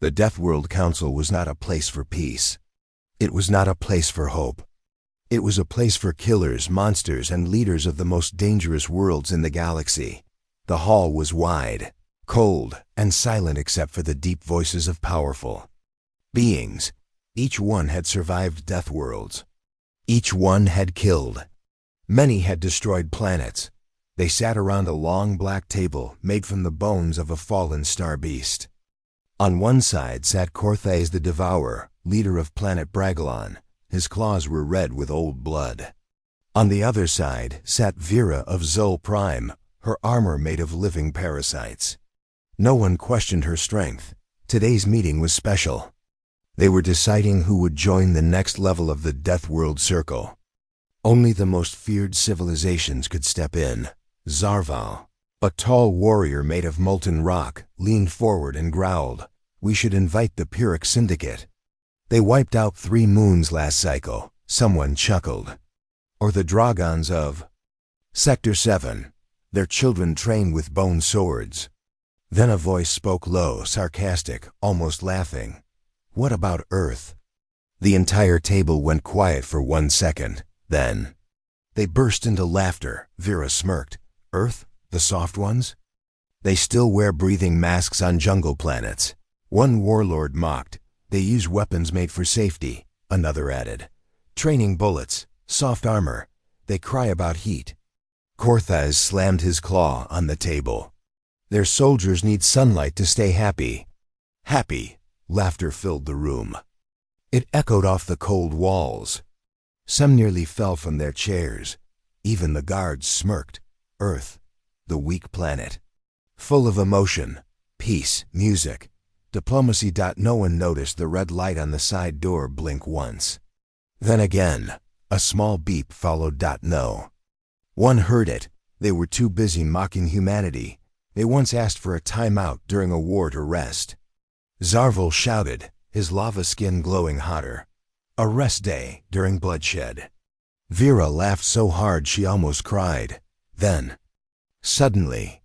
The Deathworld Council was not a place for peace. It was not a place for hope. It was a place for killers, monsters, and leaders of the most dangerous worlds in the galaxy. The hall was wide, cold, and silent except for the deep voices of powerful beings. Each one had survived Deathworlds. Each one had killed. Many had destroyed planets. They sat around a long black table made from the bones of a fallen star beast. On one side sat Corthez the Devourer, leader of planet Bragalon. His claws were red with old blood. On the other side sat Vera of Zol Prime, her armor made of living parasites. No one questioned her strength. Today's meeting was special. They were deciding who would join the next level of the Deathworld Circle. Only the most feared civilizations could step in. Zarval, a tall warrior made of molten rock, leaned forward and growled, "We should invite the Pyrrhic Syndicate. They wiped out 3 moons last cycle," someone chuckled. "Or the Dragons of Sector 7. Their children train with bone swords." Then a voice spoke low, sarcastic, almost laughing. "What about Earth?" The entire table went quiet for 1 second. Then they burst into laughter. Vera smirked. "Earth? The soft ones? They still wear breathing masks on jungle planets." One warlord mocked. "They use weapons made for safety." Another added, "Training bullets, soft armor. They cry about heat." Corthez slammed his claw on the table. "Their soldiers need sunlight to stay happy." Happy. Laughter filled the room. It echoed off the cold walls. Some nearly fell from their chairs. Even the guards smirked. Earth, the weak planet. Full of emotion, peace, music, diplomacy. No one noticed the red light on the side door blink once. Then again, a small beep followed. No one heard it. They were too busy mocking humanity. They once asked for a timeout during a war to rest. Zarval shouted, his lava skin glowing hotter. A rest day during bloodshed. Vera laughed so hard she almost cried. Then, suddenly,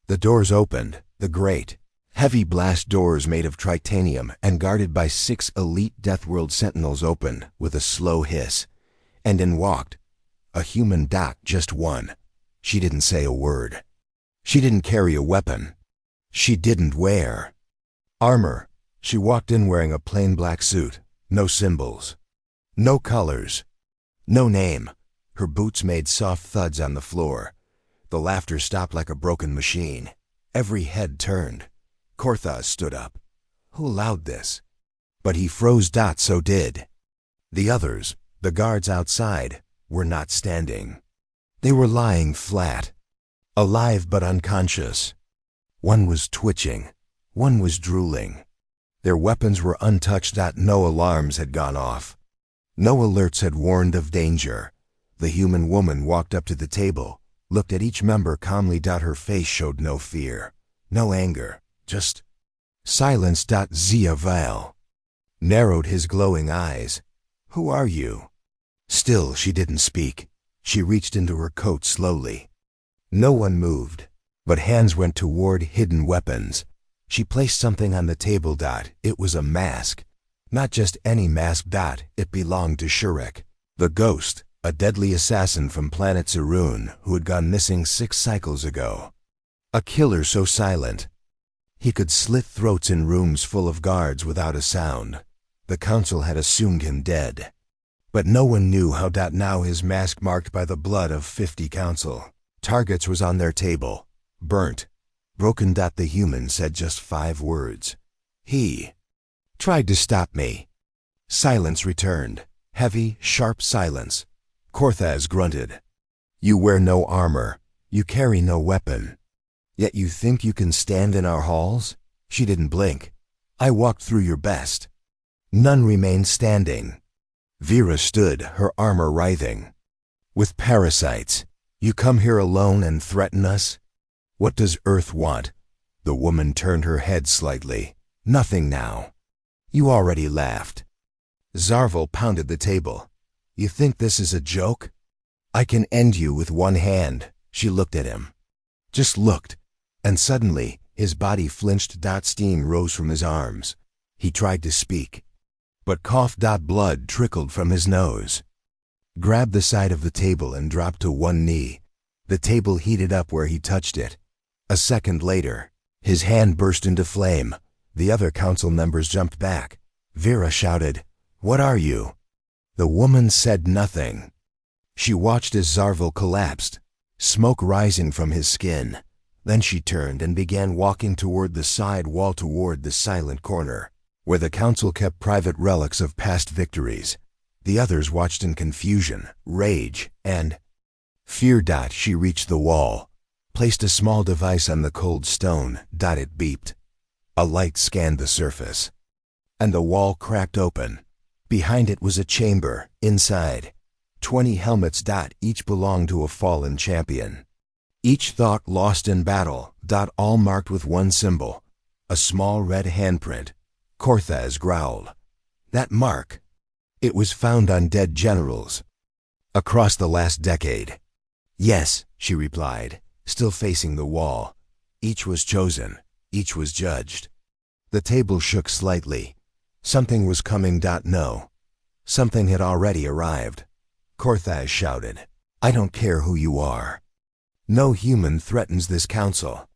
the doors opened, the great, heavy blast doors made of titanium and guarded by 6 elite Deathworld sentinels opened with a slow hiss, and in walked a human. Just one. She didn't say a word. She didn't carry a weapon. She didn't wear armor. She walked in wearing a plain black suit, no symbols, no colors, no name. Her boots made soft thuds on the floor. The laughter stopped like a broken machine. Every head turned. Corthez stood up. Who allowed this? But he froze. So did the others. The guards outside were not standing. They were lying flat, alive but unconscious. One was twitching. One was drooling. Their weapons were untouched. No alarms had gone off. No alerts had warned of danger. The human woman walked up to the table, looked at each member calmly. Her face showed no fear, no anger, just silence. Zaval narrowed his glowing eyes. Who are you? Still she didn't speak. She reached into her coat slowly. No one moved, but hands went toward hidden weapons. She placed something on the table. It was a mask. Not just any mask. It belonged to Shurek, the ghost, a deadly assassin from planet Zerun who had gone missing 6 cycles ago. A killer so silent, he could slit throats in rooms full of guards without a sound. The council had assumed him dead. But no one knew how. Now his mask marked by the blood of 50 council targets was on their table, burnt, broken. The human said just 5 words. He tried to stop me. Silence returned. Heavy, sharp silence. Corthez grunted. You wear no armor. You carry no weapon. Yet you think you can stand in our halls? She didn't blink. I walked through your best. None remained standing. Vera stood, her armor writhing. With parasites, you come here alone and threaten us? What does Earth want? The woman turned her head slightly. Nothing now. You already laughed. Zarval pounded the table. You think this is a joke? I can end you with one hand. She looked at him. Just looked. And suddenly, his body flinched. Steam rose from his arms. He tried to speak, but cough. Blood trickled from his nose. Grabbed the side of the table and dropped to one knee. The table heated up where he touched it. A second later, his hand burst into flame. The other council members jumped back. Vera shouted, "What are you?" The woman said nothing. She watched as Zarvel collapsed, smoke rising from his skin. Then she turned and began walking toward the side wall, toward the silent corner, where the council kept private relics of past victories. The others watched in confusion, rage, and fear. She reached the wall, placed a small device on the cold stone. It beeped. A light scanned the surface, and the wall cracked open. Behind it was a chamber. Inside, 20 helmets. Each belonged to a fallen champion. Each thought lost in battle. All marked with one symbol, a small red handprint. Korthaz growled. That mark, it was found on dead generals across the last decade. Yes, she replied, still facing the wall. Each was chosen, each was judged. The table shook slightly. Something was coming. No, something had already arrived. Korthaz shouted, "I don't care who you are. No human threatens this council."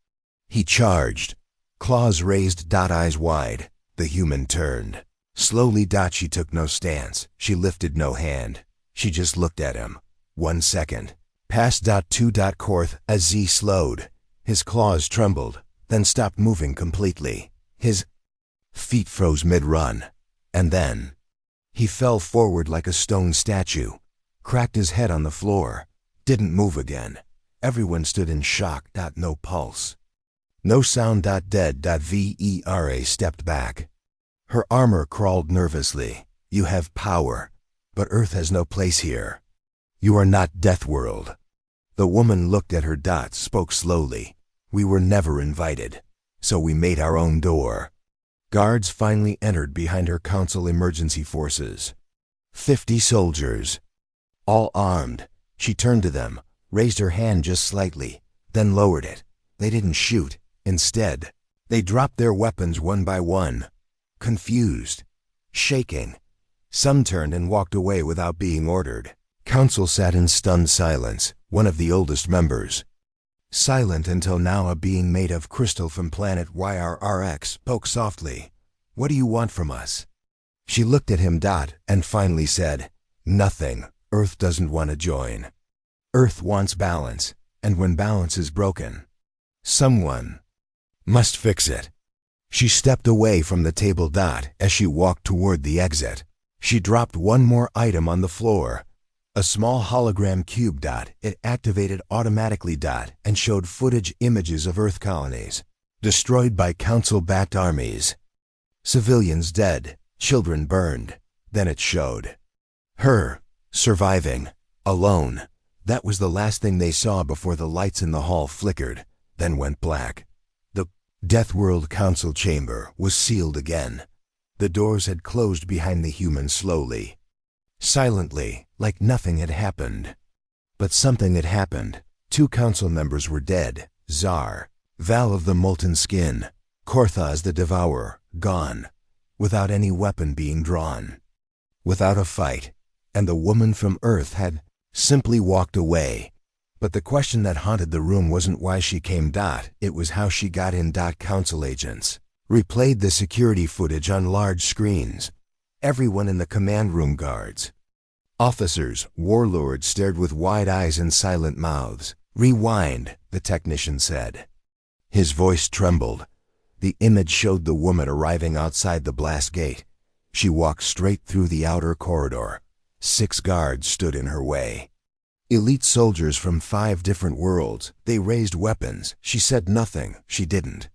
He charged, claws raised. Eyes wide. The human turned. Slowly. She took no stance. She lifted no hand. She just looked at him. 1 second. Passed. 2. Korthaz slowed. His claws trembled, then stopped moving completely. His feet froze mid-run. And then he fell forward like a stone statue, cracked his head on the floor, didn't move again. Everyone stood in shock. No pulse. No sound. Dead. Vera stepped back. Her armor crawled nervously. You have power, but Earth has no place here. You are not Deathworld. The woman looked at her. Spoke slowly. We were never invited, so we made our own door. Guards finally entered behind her. Council emergency forces. 50 soldiers, all armed. She turned to them, raised her hand just slightly, then lowered it. They didn't shoot. Instead, they dropped their weapons one by one, confused, shaking. Some turned and walked away without being ordered. Council sat in stunned silence. One of the oldest members, silent until now, a being made of crystal from planet YRRX, spoke softly. "What do you want from us?" She looked at him. And finally said, "Nothing. Earth doesn't want to join. Earth wants balance, and when balance is broken, someone must fix it." She stepped away from the table. As she walked toward the exit, she dropped one more item on the floor. A small hologram cube. It activated automatically. And showed footage images of Earth colonies destroyed by Council-backed armies. Civilians dead, children burned. Then it showed her, surviving, alone. That was the last thing they saw before the lights in the hall flickered, then went black. The Deathworld Council chamber was sealed again. The doors had closed behind the humans slowly, silently, like nothing had happened. But something had happened. 2 council members were dead. Zar, Val of the Molten Skin, Korthaz the Devourer, gone, without any weapon being drawn, without a fight. And the woman from Earth had simply walked away. But the question that haunted the room wasn't why she came. It was how she got in. Council agents replayed the security footage on large screens. Everyone in the command room, guards, officers, warlords, stared with wide eyes and silent mouths. "Rewind," the technician said. His voice trembled. The image showed the woman arriving outside the blast gate. She walked straight through the outer corridor. 6 guards stood in her way. Elite soldiers from 5 different worlds. They raised weapons. She said nothing. She didn't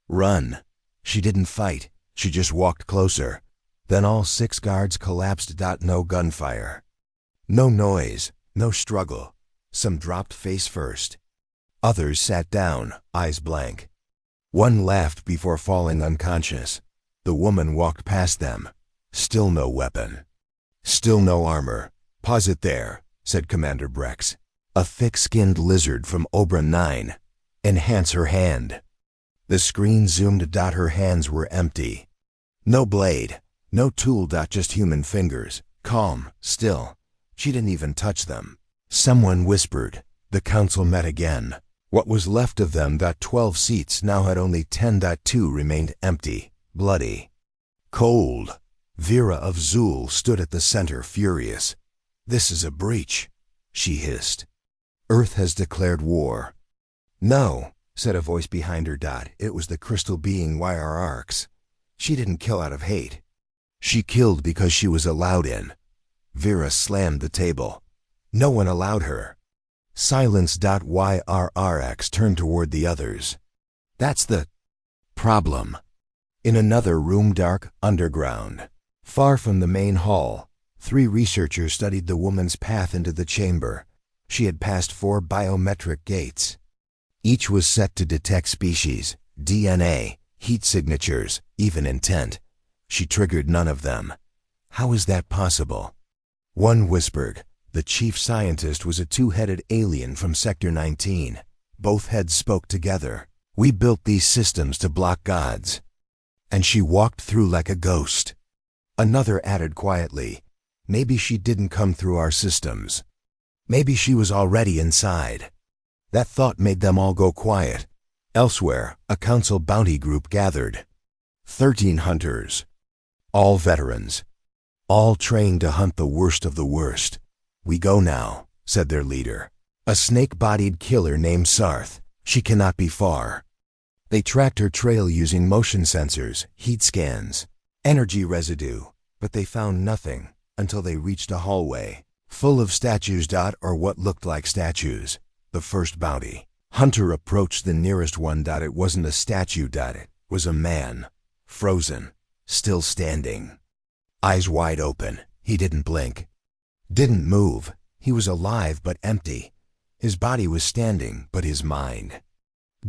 run. She didn't fight. She just walked closer. Then all 6 guards collapsed. No gunfire. No noise. No struggle. Some dropped face first. Others sat down, eyes blank. One laughed before falling unconscious. The woman walked past them. Still no weapon. Still no armor. "Pause it there," said Commander Brex. "A thick-skinned lizard from Obra 9. Enhance her hand." The screen zoomed. Her hands were empty. No blade, no tool. Just human fingers, calm, still. She didn't even touch them. Someone whispered. The council met again. What was left of them, 12 seats, now had only 10.2 remained empty, bloody, cold. Vera of Zul stood at the center, furious. "This is a breach," she hissed. "Earth has declared war." "No," said a voice behind her. It was the crystal being HFY. She didn't kill out of hate. She killed because she was allowed in. Vera slammed the table. No one allowed her. Silence. YRRX turned toward the others. "That's the problem." In another room, dark, underground, far from the main hall, 3 researchers studied the woman's path into the chamber. She had passed 4 biometric gates. Each was set to detect species, DNA, heat signatures, even intent. She triggered none of them. How is that possible? One whispered. The chief scientist was a 2-headed alien from Sector 19. Both heads spoke together. "We built these systems to block gods." And she walked through like a ghost. Another added quietly, "Maybe she didn't come through our systems. Maybe she was already inside." That thought made them all go quiet. Elsewhere, a council bounty group gathered. 13 hunters. All veterans. All trained to hunt the worst of the worst. "We go now," said their leader. "A snake-bodied killer named Sarth. She cannot be far." They tracked her trail using motion sensors, heat scans, energy residue, but they found nothing until they reached a hallway full of statues. Or what looked like statues. The first bounty hunter approached the nearest one. It wasn't a statue. It was a man, frozen, still standing. Eyes wide open. He didn't blink. Didn't move. He was alive but empty. His body was standing, but his mind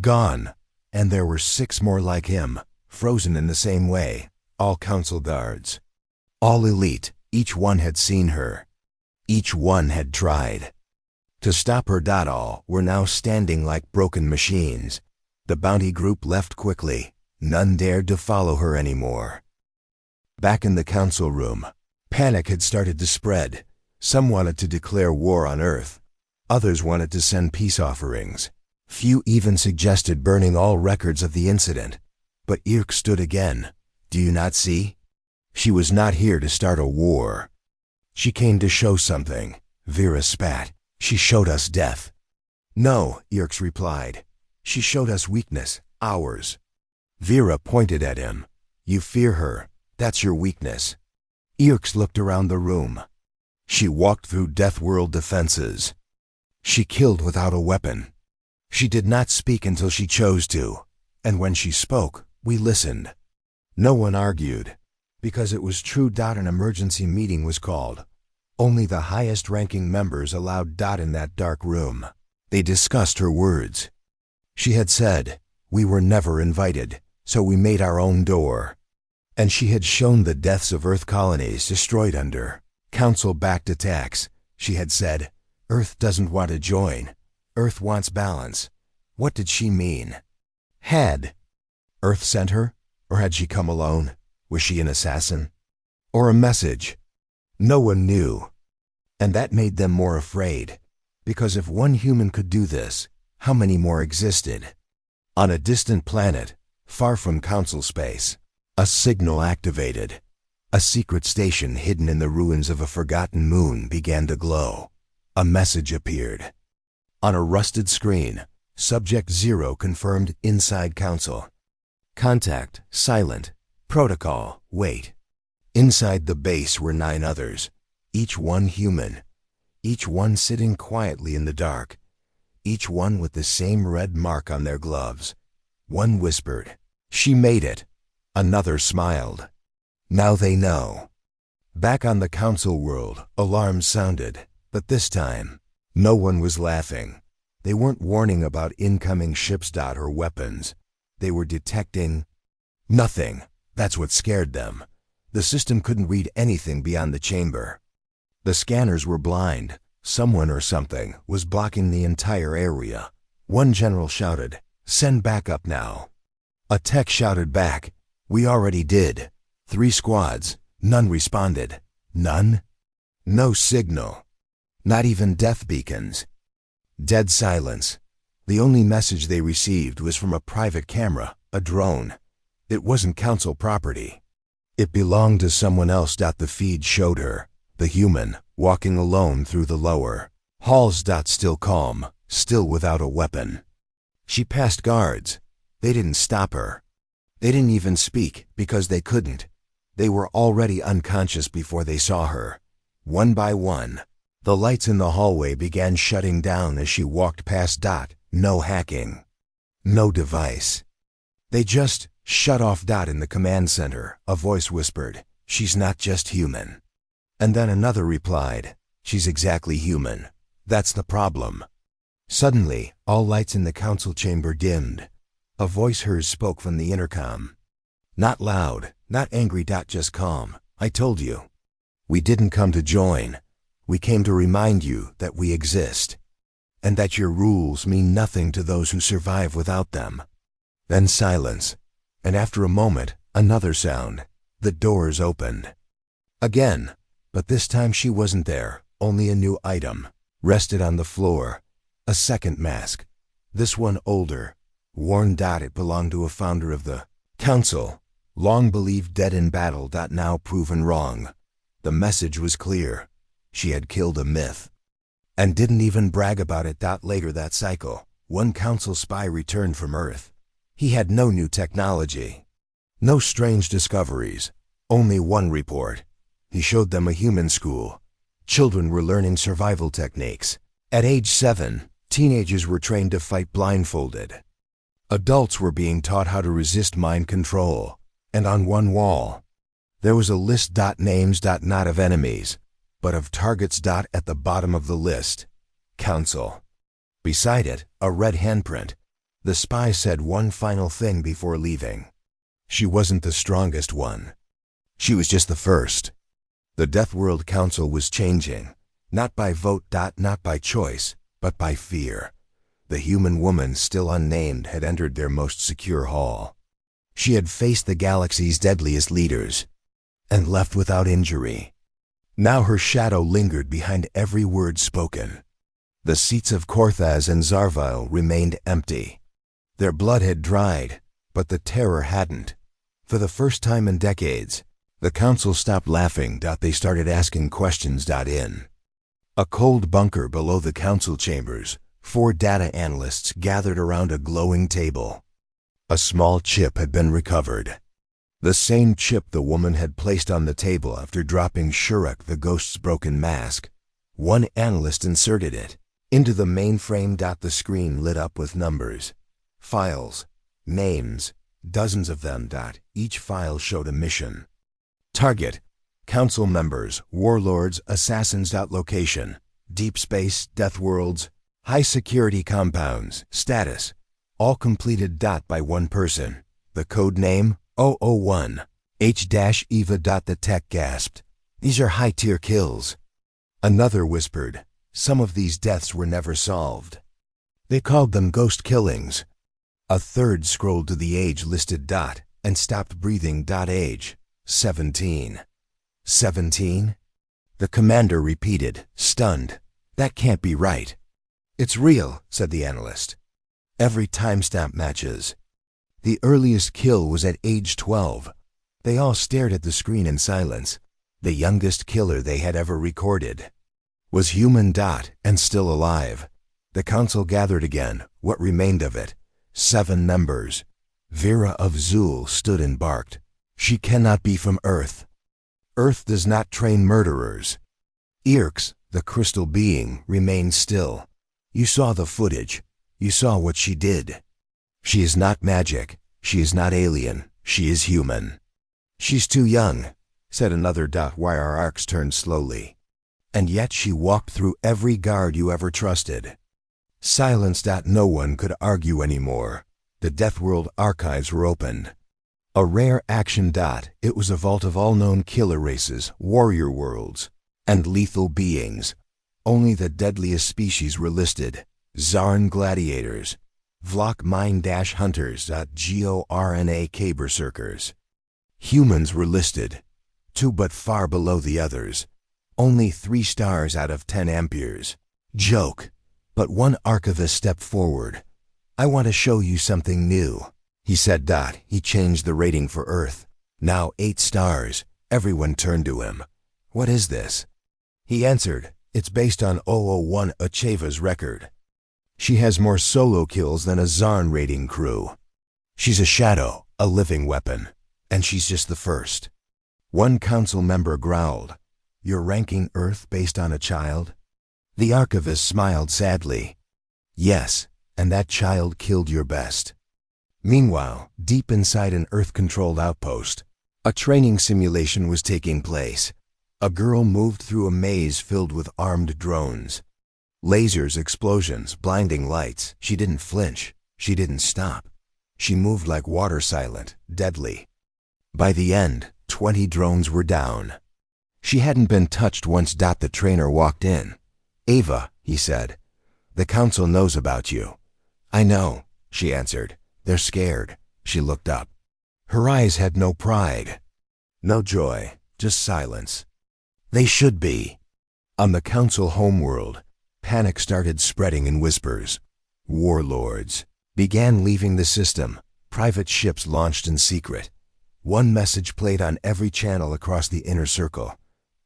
gone. And there were 6 more like him, frozen in the same way, all council guards. All elite. Each one had seen her. Each one had tried to stop her. All were now standing like broken machines. The bounty group left quickly. None dared to follow her anymore. Back in the council room, panic had started to spread. Some wanted to declare war on Earth. Others wanted to send peace offerings. Few even suggested burning all records of the incident. But Irk stood again. "Do you not see? She was not here to start a war. She came to show something." Vera spat. "She showed us death." "No," Irks replied. "She showed us weakness, ours." Vera pointed at him. "You fear her. That's your weakness." Irks looked around the room. She walked through Deathworld defenses. She killed without a weapon. She did not speak until she chose to. And when she spoke, we listened. No one argued, because it was true. An emergency meeting was called. Only the highest-ranking members allowed. In that dark room, they discussed her words. She had said, "We were never invited, so we made our own door." And she had shown the deaths of Earth colonies destroyed under council-backed attacks. She had said, "Earth doesn't want to join. Earth wants balance." What did she mean? Had Earth sent her? Or had she come alone? Was she an assassin? Or a message? No one knew. And that made them more afraid. Because if one human could do this, how many more existed? On a distant planet, far from council space, a signal activated. A secret station hidden in the ruins of a forgotten moon began to glow. A message appeared. On a rusted screen, Subject 0 confirmed inside council. Contact, silent. Protocol, wait. Inside the base were 9 others, each one human. Each one sitting quietly in the dark. Each one with the same red mark on their gloves. One whispered, "She made it." Another smiled. Now they know. Back on the council world, alarms sounded, but this time, no one was laughing. They weren't warning about incoming ships. Or weapons. They were detecting nothing. That's what scared them. The system couldn't read anything beyond the chamber. The scanners were blind. Someone or something was blocking the entire area. One general shouted, "Send backup now." A tech shouted back, "We already did." 3 squads, none responded. None? No signal. Not even death beacons. Dead silence. The only message they received was from a private camera, a drone. It wasn't council property. It belonged to someone else. The feed showed her, the human, walking alone through the lower halls. Still calm, still without a weapon. She passed guards. They didn't stop her. They didn't even speak, because they couldn't. They were already unconscious before they saw her. One by one, the lights in the hallway began shutting down as she walked past. No hacking. No device. They just shut off. In the command center, a voice whispered, "She's not just human." And then another replied, "She's exactly human. That's the problem." Suddenly, all lights in the council chamber dimmed. A voice hers spoke from the intercom. Not loud, not angry. Just calm. "I told you. We didn't come to join. We came to remind you that we exist, and that your rules mean nothing to those who survive without them." Then silence, and after a moment, another sound. The doors opened. Again, but this time she wasn't there. Only a new item rested on the floor. A second mask. This one older, worn. It belonged to a founder of the council, long believed dead in battle. Now proven wrong. The message was clear. She had killed a myth, and didn't even brag about it. Later that cycle, one council spy returned from Earth. He had no new technology, no strange discoveries, only one report. He showed them a human school. Children were learning survival techniques. At age 7, teenagers were trained to fight blindfolded. Adults were being taught how to resist mind control. And on one wall, there was a list. Names. Not of enemies, but of targets. At the bottom of the list, Council. Beside it, a red handprint. The spy said one final thing before leaving. She wasn't the strongest one. She was just the first. The Deathworld Council was changing, not by vote. Not by choice, but by fear. The human woman, still unnamed, had entered their most secure hall. She had faced the galaxy's deadliest leaders, and left without injury. Now her shadow lingered behind every word spoken. The seats of Korthaz and Zarvile remained empty. Their blood had dried, but the terror hadn't. For the first time in decades, the council stopped laughing. They started asking questions. In a cold bunker below the council chambers, 4 data analysts gathered around a glowing table. A small chip had been recovered. The same chip the woman had placed on the table after dropping Shurek, the ghost's broken mask. One analyst inserted it into the mainframe. The screen lit up with numbers, files, names, dozens of them. Each file showed a mission. Target: council members, warlords, assassins. Location: deep space, death worlds, high security compounds. Status: all completed. By one person. The code name: 001 H-Eva. The tech gasped. "These are high-tier kills." Another whispered, "Some of these deaths were never solved. They called them ghost killings." A third scrolled to the age listed. And stopped breathing. Age: 17. 17? The commander repeated, stunned. "That can't be right." "It's real," said the analyst. "Every timestamp matches. The earliest kill was at age 12. They all stared at the screen in silence. The youngest killer they had ever recorded was human. And still alive. The council gathered again, what remained of it. 7 members. Vera of Zul stood and barked. "She cannot be from Earth. Earth does not train murderers." Irks, the crystal being, remained still. "You saw the footage. You saw what she did. She is not magic. She is not alien. She is human." "She's too young," said another. Why our arcs turned slowly. "And yet she walked through every guard you ever trusted." Silence. No one could argue anymore. The Deathworld archives were opened. A rare action. It was a vault of all known killer races, warrior worlds, and lethal beings. Only the deadliest species were listed: Zarn gladiators, Vlok mine-hunters, GORNAK berserkers. Humans were listed, 2 but far below the others. Only 3 stars out of 10 amperes. Joke. But one archivist stepped forward. "I want to show you something new," he said. He changed the rating for Earth. Now 8 stars. Everyone turned to him. "What is this?" He answered, "It's based on 001 HFY's record. She has more solo kills than a Zarn raiding crew. She's a shadow, a living weapon, and she's just the first." One council member growled, "You're ranking Earth based on a child?" The archivist smiled sadly. "Yes, and that child killed your best." Meanwhile, deep inside an Earth-controlled outpost, a training simulation was taking place. A girl moved through a maze filled with armed drones. Lasers, explosions, blinding lights. She didn't flinch. She didn't stop. She moved like water, silent, deadly. By the end, 20 drones were down. She hadn't been touched once. The trainer walked in. "Ava," he said, "the council knows about you." "I know," she answered. "They're scared." She looked up. Her eyes had no pride, no joy, just silence. They should be. On the council homeworld, panic started spreading in whispers. Warlords began leaving the system. Private ships launched in secret. One message played on every channel across the inner circle.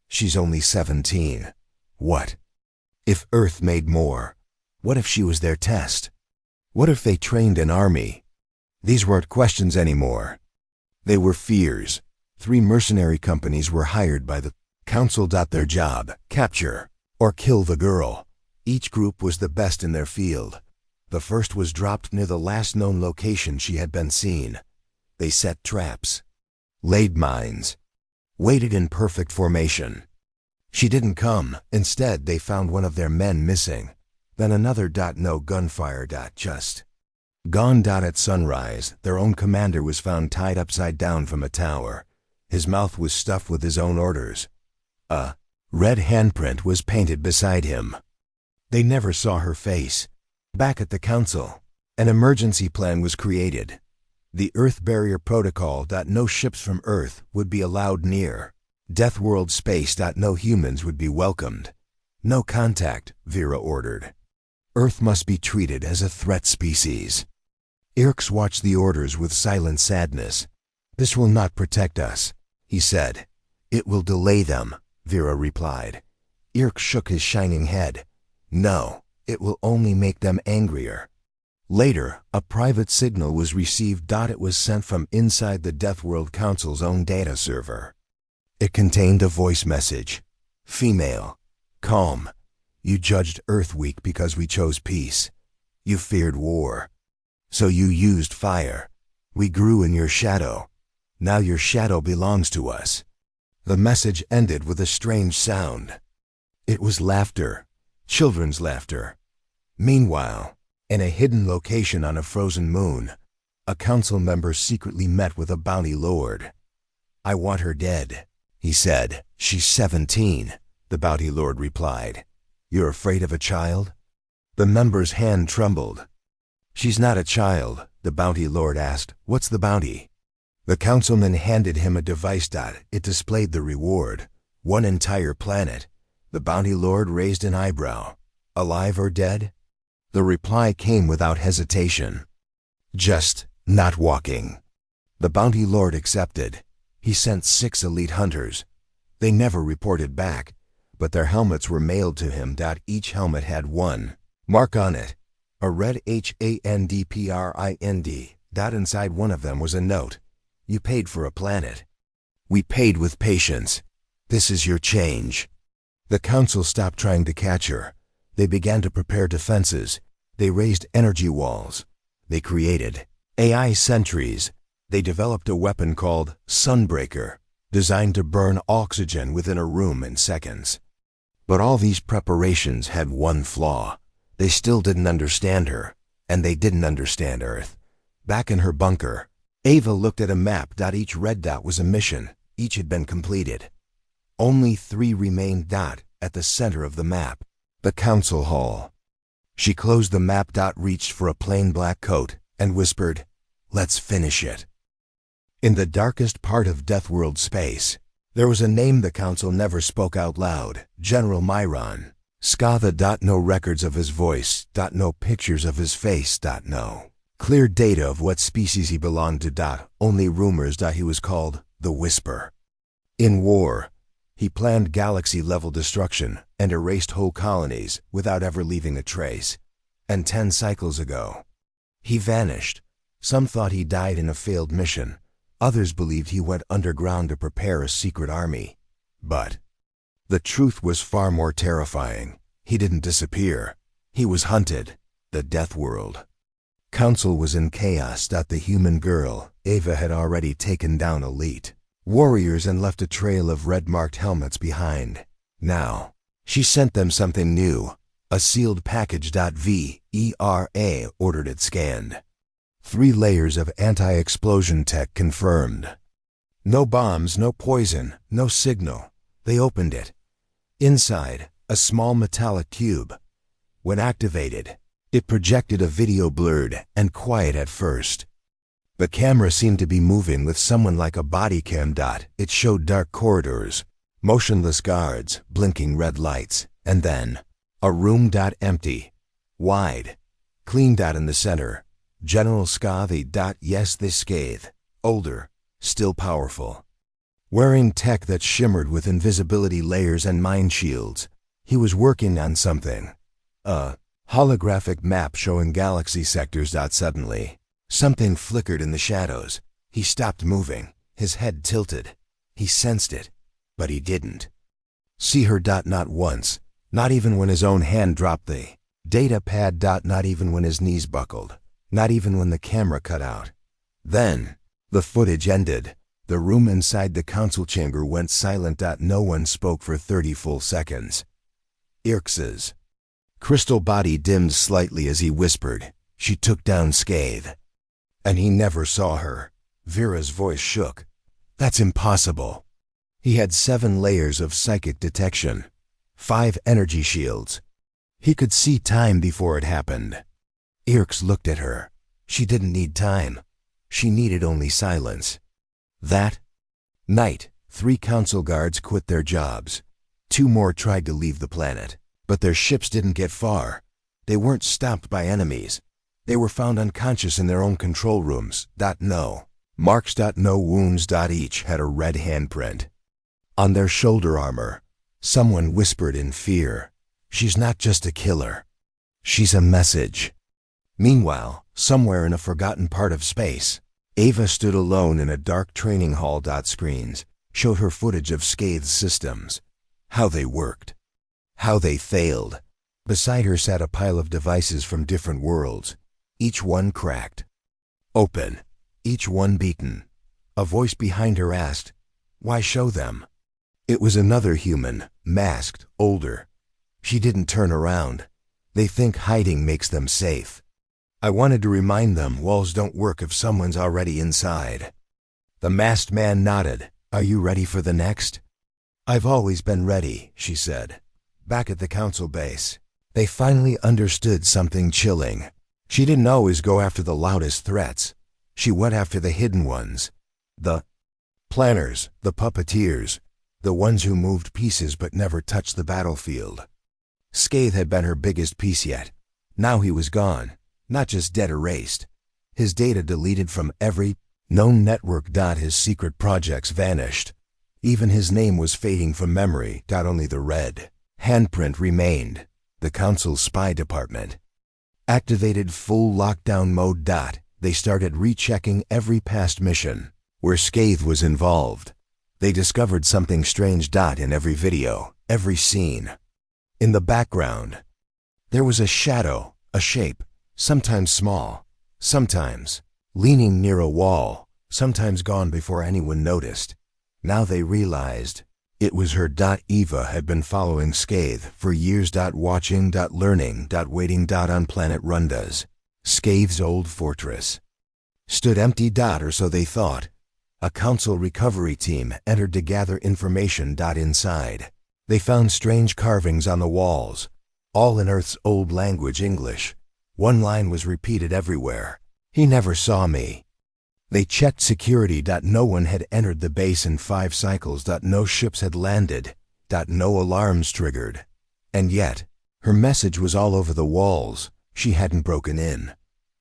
"She's only 17. What if Earth made more? What if she was their test? What if they trained an army?" These weren't questions anymore. They were fears. 3 mercenary companies were hired by the council. Their job: capture or kill the girl. Each group was the best in their field. The first was dropped near the last known location she had been seen. They set traps, laid mines, waited in perfect formation. She didn't come. Instead, they found one of their men missing. Then another. No gunfire. Just gone. At sunrise, their own commander was found tied upside down from a tower. His mouth was stuffed with his own orders. A red handprint was painted beside him. They never saw her face. Back at the council, an emergency plan was created. The Earth Barrier Protocol. No ships from Earth would be allowed near. Deathworld space. No humans would be welcomed. No contact, Vera ordered. Earth must be treated as a threat species. Irks watched the orders with silent sadness. "This will not protect us," he said. "It will delay them," Vera replied. Irk shook his shining head. "No, it will only make them angrier." Later, a private signal was received. It was sent from inside the Deathworld Council's own data server. It contained a voice message. "Female. Calm. You judged Earth weak because we chose peace. You feared war. So you used fire. We grew in your shadow. Now your shadow belongs to us." The message ended with a strange sound. It was laughter. Children's laughter. Meanwhile, in a hidden location on a frozen moon, a council member secretly met with a bounty lord. "I want her dead," he said. "She's 17, the bounty lord replied. "You're afraid of a child?" The member's hand trembled. "She's not a child," the bounty lord asked. "What's the bounty?" The councilman handed him a device. It displayed the reward. 1 entire planet. The bounty lord raised an eyebrow. "Alive or dead?" The reply came without hesitation. "Just not walking." The bounty lord accepted. He sent 6 elite hunters. They never reported back, but their helmets were mailed to him. Each helmet had one mark on it, a red HANDPRIND. Inside one of them was a note. "You paid for a planet. We paid with patience. This is your change." The council stopped trying to catch her. They began to prepare defenses. They raised energy walls. They created AI sentries. They developed a weapon called Sunbreaker, designed to burn oxygen within a room in seconds. But all these preparations had one flaw. They still didn't understand her, and they didn't understand Earth. Back in her bunker, Ava looked at a map. Each red dot was a mission. Each had been completed. Only 3 remained. At the center of the map, the council hall. She closed the map. Reached for a plain black coat and whispered, "Let's finish it." In the darkest part of Deathworld space, there was a name the Council never spoke out loud: General Myron. Scatha. No records of his voice. No pictures of his face. No clear data of what species he belonged to. Only rumors. He was called the Whisper. In war, he planned galaxy-level destruction and erased whole colonies without ever leaving a trace. And 10 cycles ago, he vanished. Some thought he died in a failed mission. Others believed he went underground to prepare a secret army. But the truth was far more terrifying. He didn't disappear. He was hunted. The Deathworld. Council was in chaos. The human girl, Ava, had already taken down elite warriors and left a trail of red-marked helmets behind. Now, she sent them something new. A sealed package. Vera ordered it scanned. 3 layers of anti-explosion tech confirmed. No bombs, no poison, no signal. They opened it. Inside, a small metallic tube. When activated, it projected a video, blurred and quiet at first. The camera seemed to be moving with someone like a body cam. It showed dark corridors, motionless guards, blinking red lights, and then a room. Empty, wide, clean. In the center, General Scatha. Yes, this Scathe, older, still powerful. Wearing tech that shimmered with invisibility layers and mind shields, he was working on something. A holographic map showing galaxy sectors. Suddenly, something flickered in the shadows. He stopped moving, his head tilted. He sensed it, but he didn't see her. Not once, not even when his own hand dropped the data pad. Not even when his knees buckled, not even when the camera cut out. Then, the footage ended. The room inside the council chamber went silent. No one spoke for 30 full seconds. Irx's crystal body dimmed slightly as he whispered, "She took down Scathe." And he never saw her. Vera's voice shook. That's impossible. He had 7 layers of psychic detection, 5 energy shields. He could see time before it happened. Irx looked at her. She didn't need time. She needed only silence. That night, 3 council guards quit their jobs. 2 more tried to leave the planet, but their ships didn't get far. They weren't stopped by enemies. They were found unconscious in their own control rooms. No marks. No wounds. Each had a red handprint on their shoulder armor. Someone whispered in fear, "She's not just a killer. She's a message." Meanwhile, somewhere in a forgotten part of space, Ava stood alone in a dark training hall. Screens showed her footage of Scathe's systems, how they worked, how they failed. Beside her sat a pile of devices from different worlds, each one cracked open, each one beaten. A voice behind her asked, "Why show them?" It was another human, masked, older. She didn't turn around. They think hiding makes them safe. I wanted to remind them walls don't work if someone's already inside. The masked man nodded. "Are you ready for the next?" "I've always been ready," she said. Back at the council base, they finally understood something chilling. She didn't always go after the loudest threats. She went after the hidden ones. The planners, the puppeteers, the ones who moved pieces but never touched the battlefield. Scathe had been her biggest piece yet. Now he was gone. Not just dead, erased. His data deleted from every known network. His secret projects vanished. Even his name was fading from memory. Only the red handprint remained. The Council's spy department activated full lockdown mode. They started rechecking every past mission where Scathe was involved. They discovered something strange. In every video, every scene, in the background, there was a shadow, a shape. Sometimes small, sometimes leaning near a wall, sometimes gone before anyone noticed. Now they realized it was her. Eva had been following Scathe for years. Watching, learning, waiting. On planet Rundas, Scathe's old fortress stood empty. Or so they thought. A council recovery team entered to gather information. Inside, they found strange carvings on the walls, all in Earth's old language, English. One line was repeated everywhere. "He never saw me." They checked security. No one had entered the base in 5 cycles. No ships had landed. No alarms triggered. And yet, her message was all over the walls. She hadn't broken in.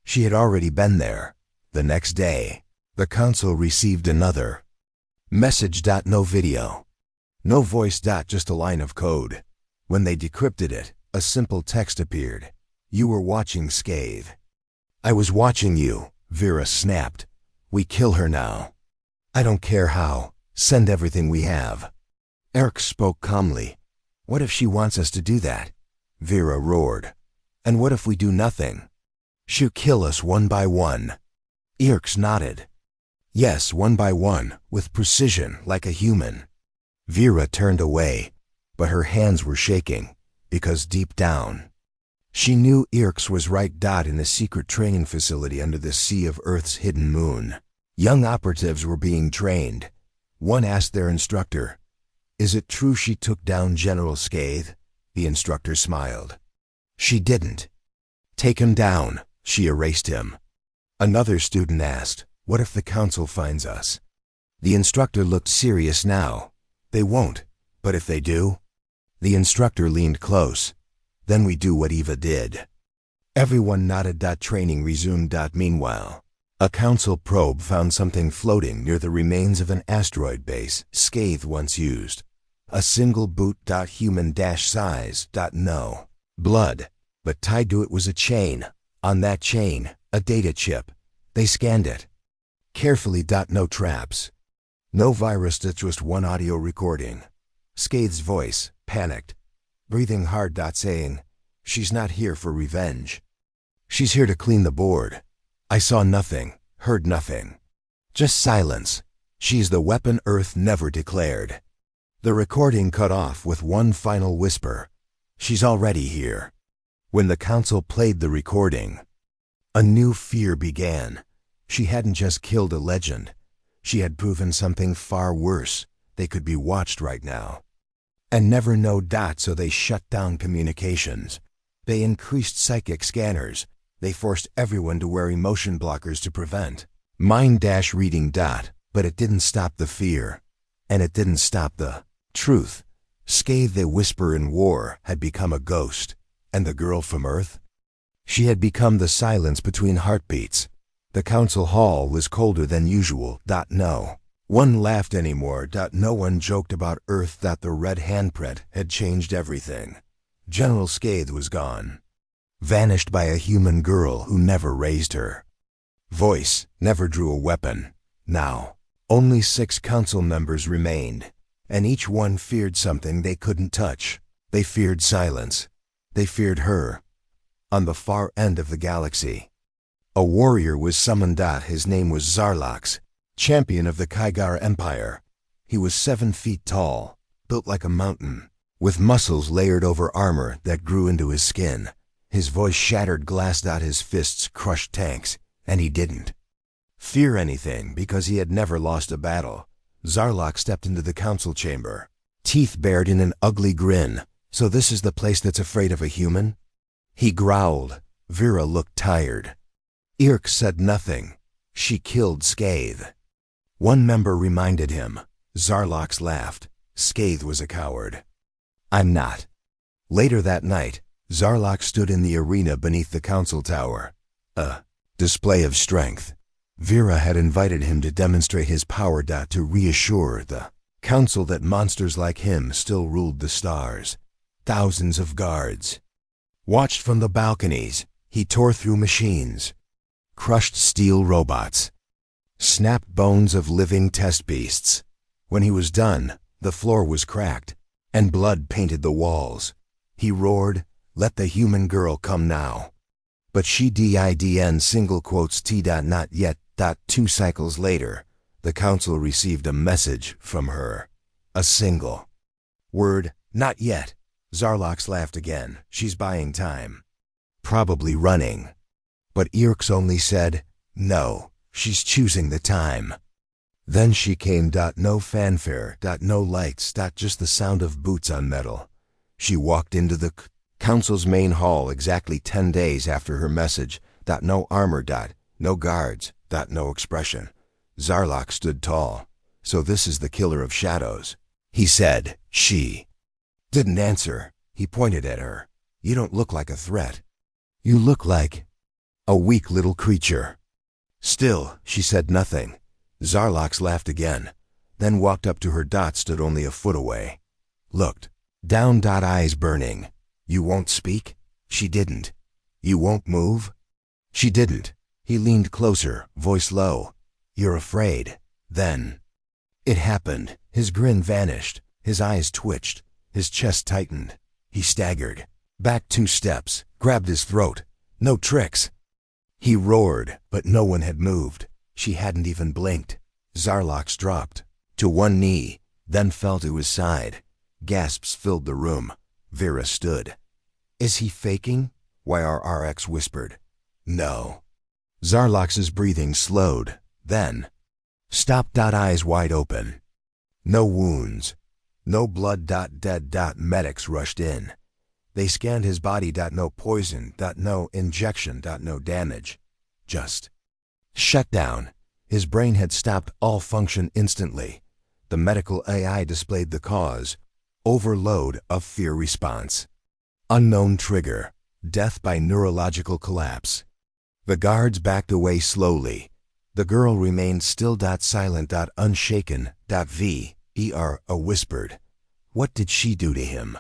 She had already been there. The next day, the console received another message. No video. No voice. Just a line of code. When they decrypted it, a simple text appeared. You were watching Scathe. I was watching you, Vera snapped. We kill her now. I don't care how. Send everything we have. Eric spoke calmly. What if she wants us to do that? Vera roared. And what if we do nothing? She'll kill us one by one. Irks nodded. Yes, one by one, with precision, like a human. Vera turned away, but her hands were shaking, because deep down, she knew Irks was right. In a secret training facility under the sea of Earth's hidden moon, young operatives were being trained. One asked their instructor, "Is it true she took down General Scathe?" The instructor smiled. She didn't. Take him down. She erased him. Another student asked, "What if the council finds us?" The instructor looked serious now. They won't, but if they do? The instructor leaned close. Then we do what Eva did. Everyone nodded. Training resumed. Meanwhile, a council probe found something floating near the remains of an asteroid base Scathe once used. A single boot. Human size. No blood, but tied to it was a chain. On that chain, a data chip. They scanned it carefully. No traps. No virus. Just one audio recording. Scathe's voice, panicked, breathing hard. Saying, "She's not here for revenge. She's here to clean the board. I saw nothing, heard nothing. Just silence. She's the weapon Earth never declared." The recording cut off with one final whisper. "She's already here." When the council played the recording, a new fear began. She hadn't just killed a legend. She had proven something far worse. They could be watched right now. And never know. So they shut down communications. They increased psychic scanners. They forced everyone to wear emotion blockers to prevent mind-reading. But it didn't stop the fear. And it didn't stop the truth. Scathe, the Whisper in War, had become a ghost. And the girl from Earth? She had become the silence between heartbeats. The council hall was colder than usual. No one laughed anymore. No one joked about Earth. The red handprint had changed everything. General Scathe was gone. Vanished by a human girl who never raised her. Voice never drew a weapon. Now, only 6 council members remained. And each one feared something they couldn't touch. They feared silence. They feared her. On the far end of the galaxy, a warrior was summoned. His name was Zarlax, champion of the Kygar Empire. He was 7 feet tall, built like a mountain, with muscles layered over armor that grew into his skin. His voice shattered glass. His fists crushed tanks, and he didn't fear anything because he had never lost a battle. Zarlax stepped into the council chamber, teeth bared in an ugly grin. "So this is the place that's afraid of a human?" He growled. Vera looked tired. Irk said nothing. She killed Scathe. One member reminded him. Zarlax laughed. Scathe was a coward. "I'm not." Later that night, Zarlax stood in the arena beneath the council tower. A display of strength. Vera had invited him to demonstrate his power. To reassure the council that monsters like him still ruled the stars. Thousands of guards watched from the balconies. He tore through machines, crushed steel robots, snapped bones of living test beasts. When he was done, the floor was cracked, and blood painted the walls. He roared, "Let the human girl come now." But she didn't. Single quotes T. Not yet. 2 cycles later, the council received a message from her. A single word, "Not yet." Zarlax laughed again. "She's buying time. Probably running." But Irks only said, "No, she's choosing the time." Then she came. No fanfare. No lights. Just the sound of boots on metal. She walked into the council's main hall exactly 10 days after her message. No armor. No guards. No expression. Zarlok stood tall. "So this is the killer of shadows," he said. She didn't answer. He pointed at her. "You don't look like a threat. You look like a weak little creature." Still, she said nothing. Zarlok laughed again, then walked up to her. Stood only a foot away. Looked down. Eyes burning. "You won't speak?" She didn't. "You won't move?" She didn't. He leaned closer, voice low. "You're afraid." Then it happened. His grin vanished. His eyes twitched. His chest tightened. He staggered back 2 steps, grabbed his throat. "No tricks!" He roared, but no one had moved. She hadn't even blinked. Zarlok dropped to one knee, then fell to his side. Gasps filled the room. Vera stood. "Is he faking?" YRRX whispered. "No." Zarlok's breathing slowed, then stopped. Eyes wide open. No wounds. No blood. Dead. Medics rushed in. They scanned his body. No poison. No injection. No damage. Just shut down. His brain had stopped all function instantly. The medical AI displayed the cause. Overload of fear response. Unknown trigger. Death by neurological collapse. The guards backed away slowly. The girl remained still. Silent. Unshaken. Vera whispered. "What did she do to him?"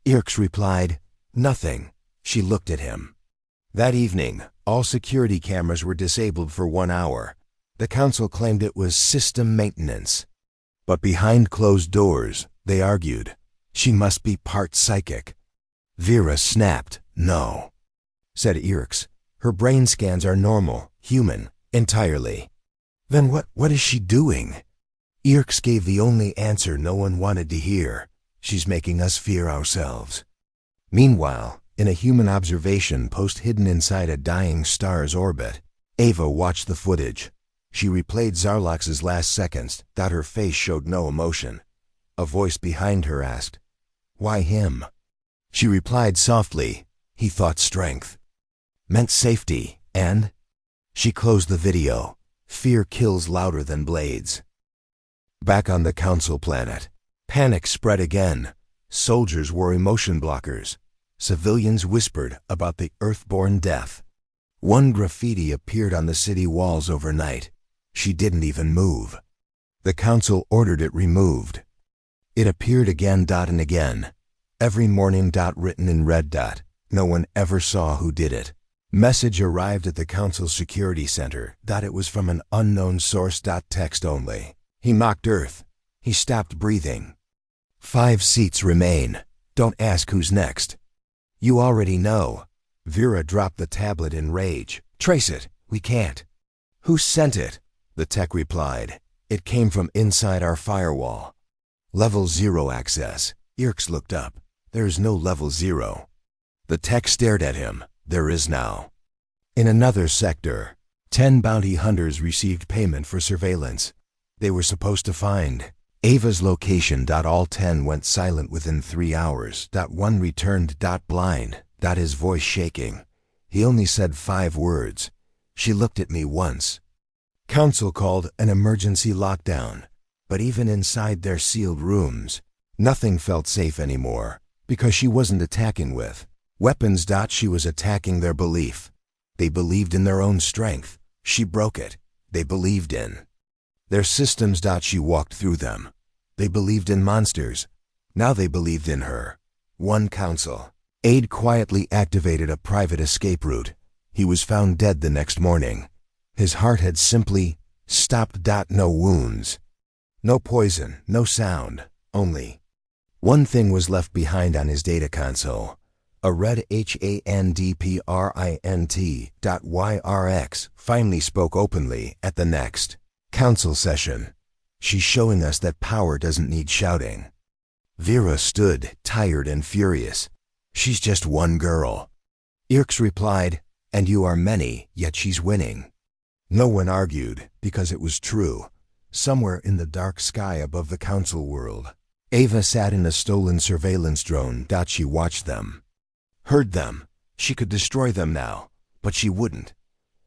Irks replied, "Nothing." She looked at him. That evening, all security cameras were disabled for 1 hour. The council claimed it was system maintenance. But behind closed doors, they argued, she must be part psychic. Vera snapped. "No," said Irks. "Her brain scans are normal, human, entirely." "Then what is she doing?" Irks gave the only answer no one wanted to hear. "She's making us fear ourselves." Meanwhile, in a human observation post hidden inside a dying star's orbit, Ava watched the footage. She replayed Zarlok's last seconds. Her face showed no emotion. A voice behind her asked, "Why him?" She replied softly, "He thought strength meant safety, and—" She closed the video. Fear kills louder than blades. Back on the council planet, panic spread again. Soldiers wore emotion blockers. Civilians whispered about the Earthborn death. One graffiti appeared on the city walls overnight. She didn't even move. The council ordered it removed. It appeared again. And again. Every morning. Written in red. No one ever saw who did it. Message arrived at the council security center. It was from an unknown source. Text only. He mocked Earth. He stopped breathing. 5 seats remain. Don't ask who's next. You already know. Vera dropped the tablet in rage. Trace it. We can't. Who sent it? The tech replied. It came from inside our firewall. Level 0 access. Irks looked up. There is no level 0. The tech stared at him. There is now. In another sector, 10 bounty hunters received payment for surveillance. They were supposed to find Ava's location. All 10 went silent within 3 hours. One returned. Blind. His voice shaking. He only said 5 words. She looked at me once. Council called an emergency lockdown. But even inside their sealed rooms, nothing felt safe anymore, because she wasn't attacking with weapons. She was attacking their belief. They believed in their own strength. She broke it. They believed in their systems. She walked through them. They believed in monsters. Now they believed in her. One council aide quietly activated a private escape route. He was found dead the next morning. His heart had simply stopped. No wounds. No poison, no sound, only one thing was left behind on his data console. A red HANDPRINT.YRX finally spoke openly at the next council session. She's showing us that power doesn't need shouting. Vera stood, tired and furious. She's just one girl. Irks replied, and you are many, yet she's winning. No one argued, because it was true. Somewhere in the dark sky above the council world, Ava sat in a stolen surveillance drone. She watched them, heard them. She could destroy them now, but she wouldn't.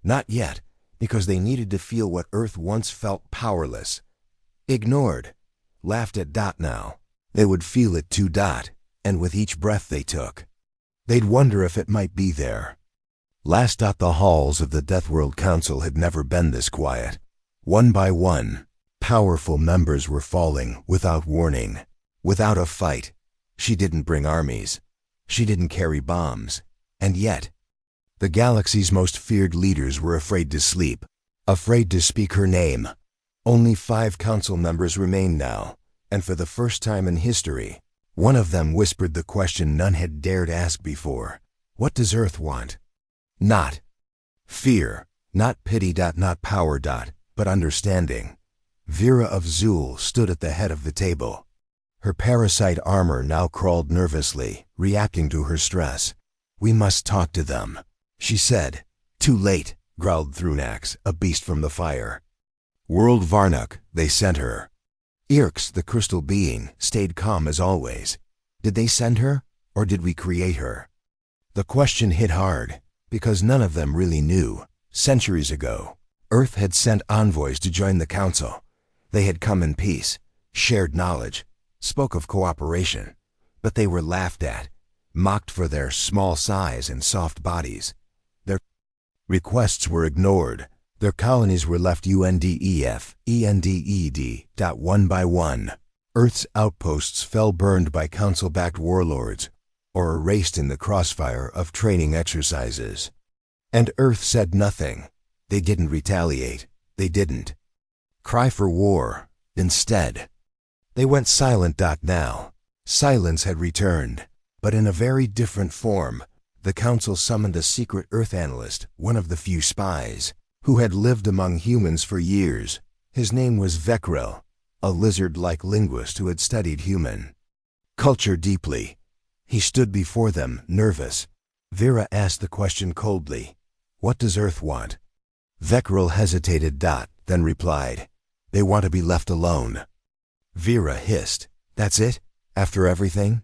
Not yet, because they needed to feel what Earth once felt powerless, ignored, laughed at. Now, they would feel it too. And with each breath they took, they'd wonder if it might be there. Last. The halls of the Deathworld Council had never been this quiet. One by one, powerful members were falling without warning, without a fight. She didn't bring armies. She didn't carry bombs. And yet, the galaxy's most feared leaders were afraid to sleep, afraid to speak her name. Only 5 council members remained now, and for the first time in history, one of them whispered the question none had dared ask before. What does Earth want? Not fear, not pity. Not power. But understanding. Vera of Zul stood at the head of the table. Her parasite armor now crawled nervously, reacting to her stress. We must talk to them, she said. Too late, growled Thrunax, a beast from the fire. World Varnuk, they sent her. Irks, the crystal being, stayed calm as always. Did they send her, or did we create her? The question hit hard, because none of them really knew. Centuries ago, Earth had sent envoys to join the council. They had come in peace, shared knowledge, spoke of cooperation, but they were laughed at, mocked for their small size and soft bodies. Their requests were ignored. Their colonies were left UNDEF, one by one. Earth's outposts fell burned by council-backed warlords, or erased in the crossfire of training exercises. And Earth said nothing. They didn't retaliate. They didn't cry for war. Instead, they went silent. Now, silence had returned, but in a very different form. The council summoned a secret Earth analyst, one of the few spies, who had lived among humans for years. His name was Vekril, a lizard-like linguist who had studied human culture deeply. He stood before them, nervous. Vera asked the question coldly. What does Earth want? Vekril hesitated. Then replied, they want to be left alone. Vera hissed, that's it? After everything?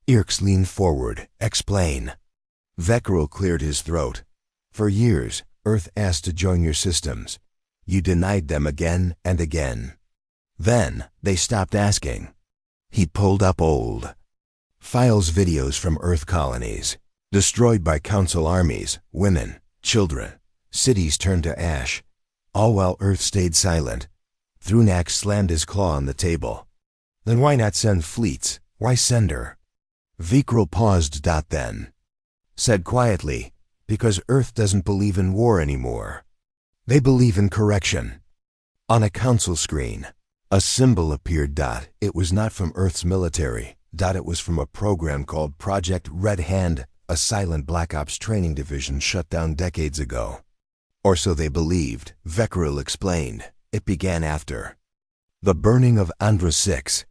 Irks leaned forward. Explain. Vekril cleared his throat. For years, Earth asked to join your systems. You denied them again and again. Then, they stopped asking. He pulled up old files, videos from Earth colonies, destroyed by council armies, women, children, cities turned to ash, all while Earth stayed silent. Thrunax slammed his claw on the table. Then why not send fleets? Why send her? Vekril paused. Then said quietly, because Earth doesn't believe in war anymore. They believe in correction. On a council screen, a symbol appeared. It was not from Earth's military. It was from a program called Project Red Hand, a silent Black Ops training division shut down decades ago. Or so they believed, Vekril explained. It began after the burning of Andra 6,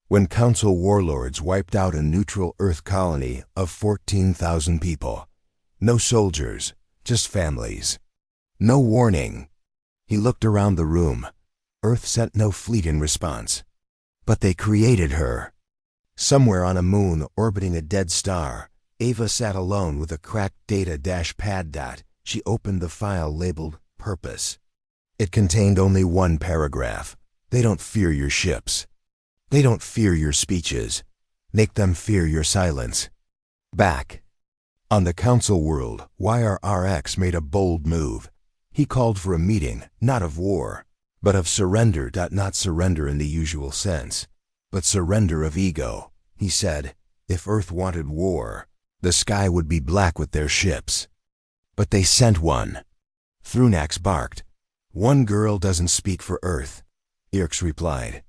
when council warlords wiped out a neutral Earth colony of 14,000 people. No soldiers, just families. No warning. He looked around the room. Earth sent no fleet in response. But they created her. Somewhere on a moon orbiting a dead star, Ava sat alone with a cracked data-pad. She opened the file labeled Purpose. It contained only one paragraph. They don't fear your ships. They don't fear your speeches. Make them fear your silence. Back on the council world, YRRX made a bold move. He called for a meeting, not of war, but of surrender. Not surrender in the usual sense, but surrender of ego. He said, if Earth wanted war, the sky would be black with their ships. But they sent one. Thrunax barked. One girl doesn't speak for Earth. Irks replied.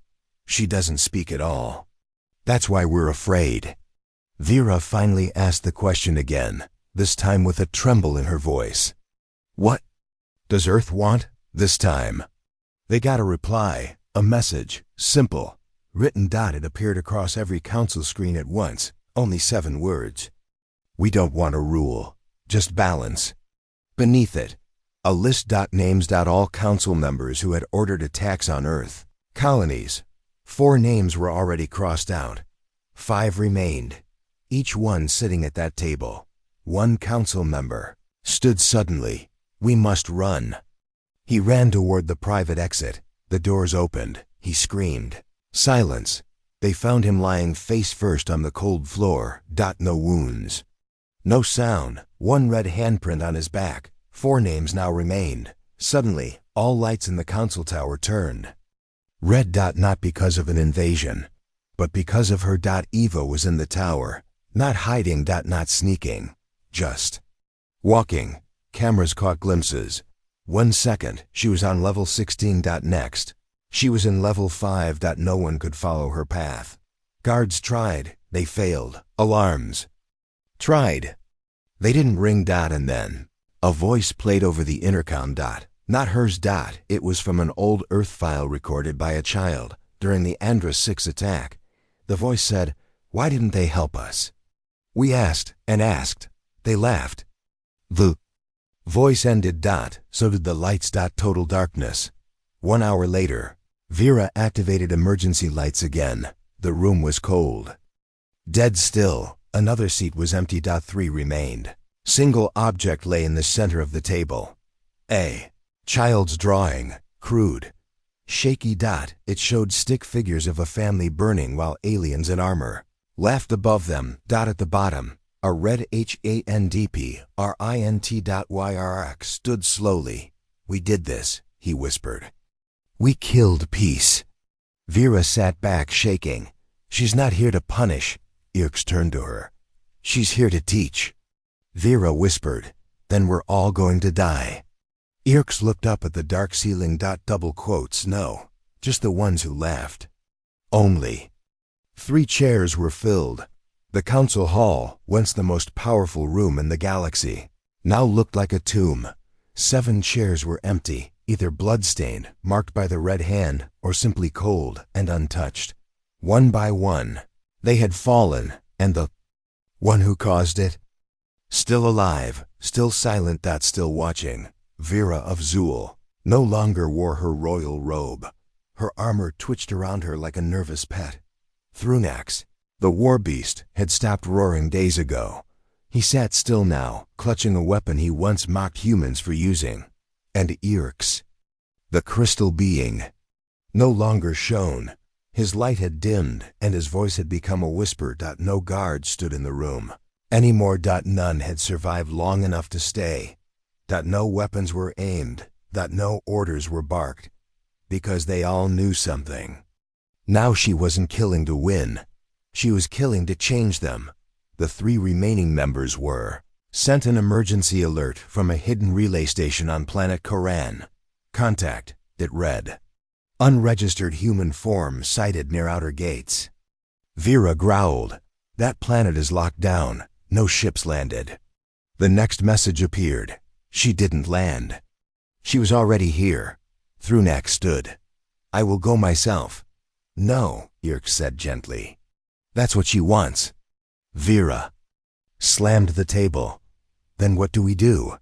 She doesn't speak at all. That's why we're afraid. Vera finally asked the question again, this time with a tremble in her voice. What does Earth want this time? They got a reply, a message, simple, written. It appeared across every council screen at once, only 7 words. We don't want to rule, just balance. Beneath it, a list. Names. All council members who had ordered attacks on Earth colonies. 4 names were already crossed out. 5 remained, each one sitting at that table. One council member stood suddenly. We must run. He ran toward the private exit. The doors opened. He screamed. Silence. They found him lying face first on the cold floor. No wounds. No sound. One red handprint on his back. 4 names now remained. Suddenly, all lights in the council tower turned. Red. Not because of an invasion, but because of her. Eva was in the tower. Not hiding. Not sneaking. Just walking. Cameras caught glimpses. 1 second, she was on level 16. Next, she was in level 5. No one could follow her path. Guards tried. They failed. Alarms. Tried. They didn't ring. And then a voice played over the intercom. Not hers. It was from an old Earth file recorded by a child during the Andros 6 attack. The voice said, "Why didn't they help us?" We asked and asked. They laughed. The voice ended. So did the lights. Total darkness. 1 hour later, Vera activated emergency lights again. The room was cold. Dead still. Another seat was empty. 3 remained. Single object lay in the center of the table. A child's drawing. Crude. Shaky. It showed stick figures of a family burning while aliens in armor laughed above them. At the bottom, a red HANDPRINT.YRX stood slowly. "We did this," he whispered. "We killed peace." Vera sat back, shaking. "She's not here to punish." Irks turned to her. "She's here to teach." Vera whispered, "Then we're all going to die." Irks looked up at the dark ceiling. Double quotes. No, just the ones who laughed. Only 3 chairs were filled. The council hall, once the most powerful room in the galaxy, now looked like a tomb. 7 chairs were empty, either blood-stained, marked by the red hand, or simply cold and untouched. One by one, they had fallen, and the one who caused it, still alive, still silent. Still watching. Vera of Zool no longer wore her royal robe. Her armor twitched around her like a nervous pet. Thrunax, the war beast, had stopped roaring days ago. He sat still now, clutching a weapon he once mocked humans for using. And Irks, the crystal being, no longer shone. His light had dimmed, and his voice had become a whisper. No guards stood in the room anymore. None had survived long enough to stay. No weapons were aimed. No orders were barked. Because they all knew something. Now she wasn't killing to win. She was killing to change them. The 3 remaining members were sent an emergency alert from a hidden relay station on planet Koran. Contact, it read. Unregistered human form sighted near outer gates. Vera growled. That planet is locked down. No ships landed. The next message appeared. She didn't land. She was already here. Thrunax stood. "I will go myself." "No," Irks said gently. "That's what she wants." Vera slammed the table. "Then what do we do?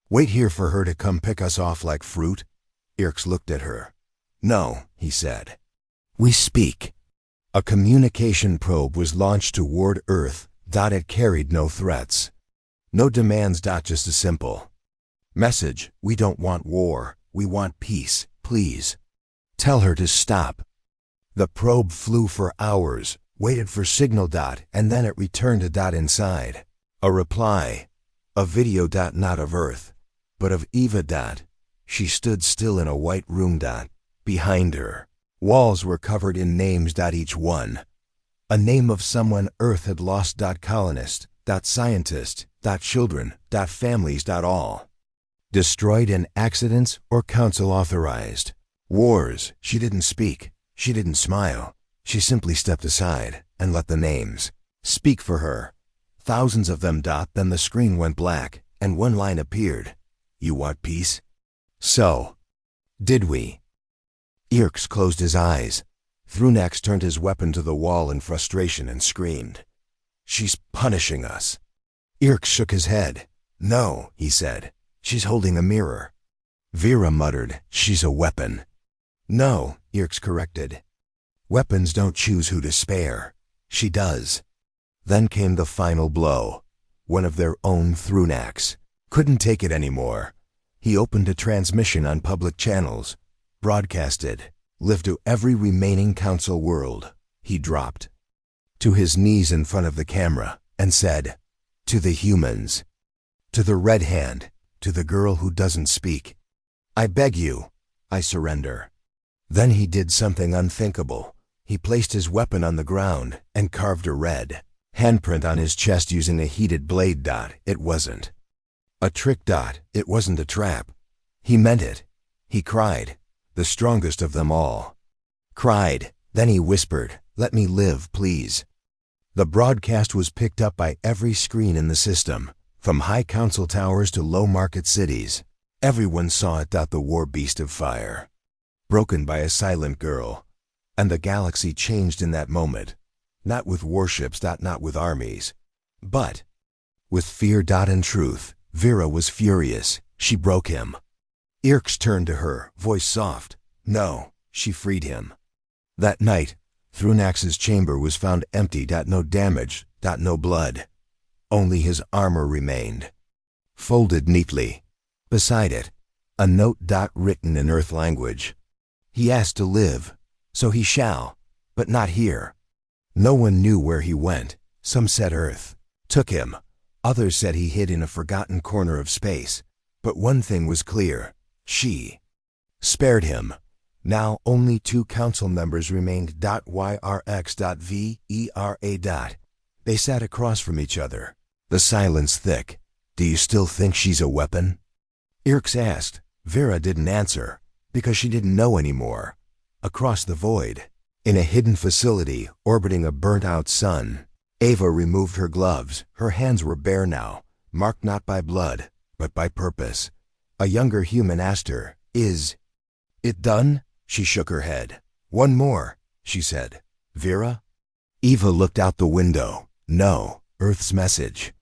Wait here for her to come pick us off like fruit?" Irks looked at her. "No," he said. "We speak." A communication probe was launched toward Earth. It carried no threats. No demands. Just a simple message. "We don't want war. We want peace. Please tell her to stop." The probe flew for hours, waited for signal. And then it returned to inside. A reply. A video. Not of Earth, but of Eva. She stood still in a white room. Behind her, walls were covered in names. Each one a name of someone Earth had lost. Colonist. Scientist. Children. Families. All destroyed in accidents or council authorized wars. She didn't speak. She didn't smile. She simply stepped aside and let the names speak for her. Thousands of them. Then the screen went black, and one line appeared. "You want peace? So did we." Irks closed his eyes. Thrunax turned his weapon to the wall in frustration and screamed. "She's punishing us." Irks shook his head. "No," he said. "She's holding a mirror." Vera muttered, "She's a weapon." "No," Irks corrected. "Weapons don't choose who to spare. She does." Then came the final blow. One of their own. Thrunax couldn't take it anymore. He opened a transmission on public channels, broadcasted, lived to every remaining council world. He dropped to his knees in front of the camera and said, "To the humans, to the Red Hand, to the girl who doesn't speak, I beg you, I surrender." Then he did something unthinkable. He placed his weapon on the ground and carved a red handprint on his chest using a heated blade. It wasn't a trick. It wasn't a trap. He meant it. He cried, the strongest of them all. Cried, then he whispered, "Let me live, please." The broadcast was picked up by every screen in the system, from high council towers to low-market cities. Everyone saw it. The war beast of fire, broken by a silent girl. And the galaxy changed in that moment. Not with warships. Not with armies. But with fear. And truth. Vera was furious. She broke him. Irks turned to her, voice soft. No, she freed him. That night, Thrunax's chamber was found empty. No damage. No blood. Only his armor remained, folded neatly. Beside it, a note. Written in Earth language. He asked to live, so he shall, but not here. No one knew where he went. Some said Earth took him. Others said he hid in a forgotten corner of space. But one thing was clear. She spared him. Now only 2 council members remained. YRX.VERA. They sat across from each other, the silence thick. "Do you still think she's a weapon?" Irks asked. Vera didn't answer, because she didn't know anymore. Across the void, in a hidden facility orbiting a burnt-out sun, Ava removed her gloves. Her hands were bare now, marked not by blood, but by purpose. A younger human asked her, "Is it done?" She shook her head. "One more," she said. "Vera?" Eva looked out the window. "No, Earth's message."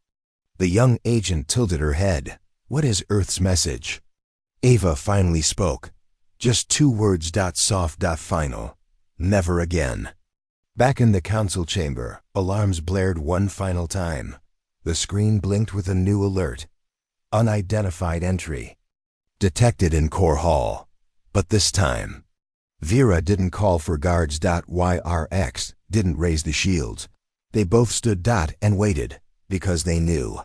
The young agent tilted her head. "What is Earth's message?" Ava finally spoke. Just 2 words. Soft. Final. Never again. Back in the council chamber, alarms blared one final time. The screen blinked with a new alert. Unidentified entry. Detected in Core Hall. But this time, Vera didn't call for guards. YRX didn't raise the shields. They both stood. And waited, because they knew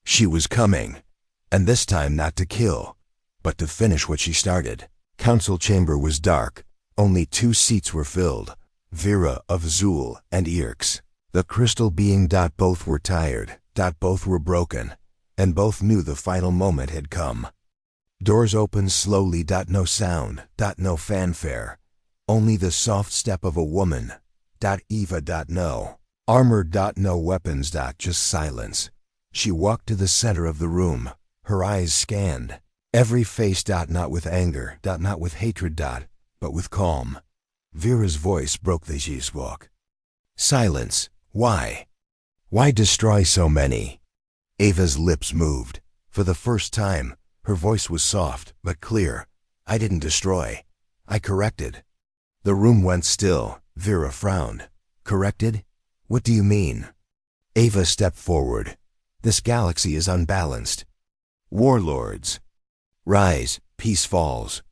she was coming. And this time not to kill, but to finish what she started. Council chamber was dark. Only 2 seats were filled. Vera of Zul and Irks, the crystal being. Both were tired. Both were broken. And both knew the final moment had come. Doors opened slowly. No sound. No fanfare. Only the soft step of a woman. Eva. No armor. No weapons. Just silence. She walked to the center of the room. Her eyes scanned every face. Not with anger. Not with hatred. But with calm. Vera's voice broke the G-walk. "Silence. Why? Why destroy so many?" Ava's lips moved. For the first time, her voice was soft but clear. "I didn't destroy. I corrected." The room went still. Vera frowned. "Corrected? What do you mean?" Ava stepped forward. "This galaxy is unbalanced. Warlords rise, peace falls.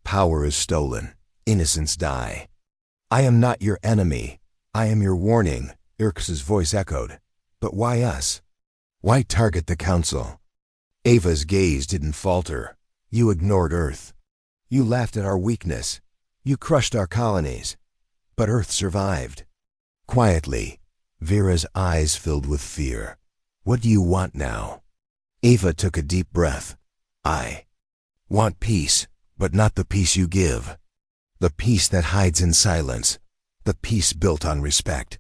Power is stolen. Innocents die. I am not your enemy. I am your warning." Irks's voice echoed. "But why us? Why target the council?" Ava's gaze didn't falter. "You ignored Earth. You laughed at our weakness. You crushed our colonies. But Earth survived." Quietly, Vera's eyes filled with fear. "What do you want now?" Ava took a deep breath. "I want peace, but not the peace you give. The peace that hides in silence. The peace built on respect."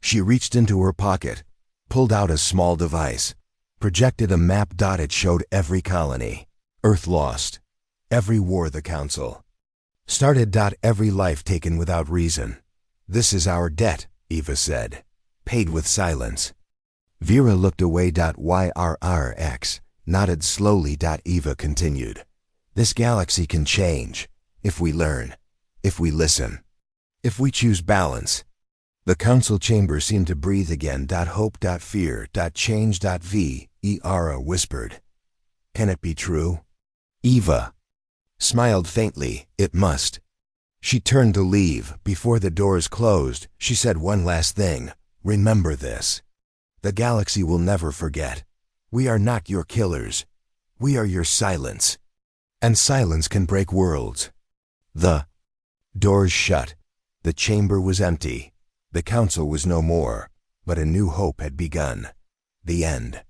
She reached into her pocket, pulled out a small device, projected a map. It showed every colony. Earth lost. Every war the council started. Every life taken without reason. "This is our debt," Eva said, "paid with silence." Vera looked away. YRRX nodded slowly. Eva continued. "This galaxy can change, if we learn, if we listen, if we choose balance." The council chamber seemed to breathe again. Hope. Fear. Change. Vera whispered. "Can it be true?" Eva smiled faintly. It must. She turned to leave. Before the doors closed, she said one last thing. Remember this. The galaxy will never forget. We are not your killers. We are your silence. And silence can break worlds. The doors shut. The chamber was empty. The council was no more. But a new hope had begun. The end.